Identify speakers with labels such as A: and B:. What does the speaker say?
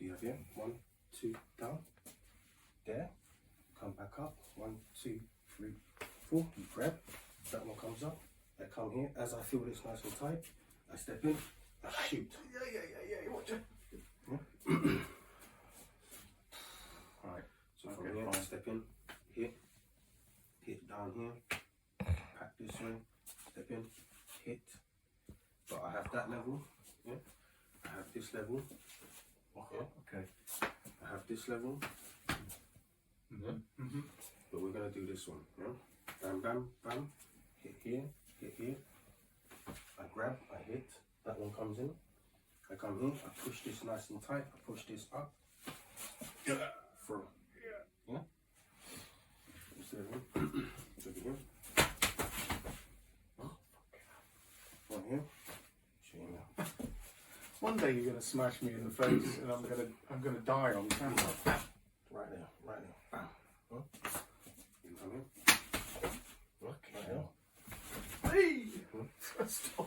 A: you have here. 1, 2, down. There. Come back up. 1, 2, 3, 4. You grab. That one comes up. I come here. As I feel this nice and tight, I step in. I shoot.
B: Yeah. Watch it. Right.
A: So from here, I step in. Hit down here. Pack this way. Step in. Hit. But I have that level. Yeah. I have this level. Yeah.
B: Okay.
A: I have this level. But we're gonna do this one. Yeah. Bam, bam, bam. Hit here. Hit here. I grab. I hit. That one comes in. I come here. I push this nice and tight. I push this up. Throw. Yeah. This level. Over here. One here. Show you now.
B: One day you're gonna smash me in the face, and I'm gonna die on camera.
A: Right there. Bam. Huh? You come in.
B: Okay.
A: Right here.
B: Hey! Stop.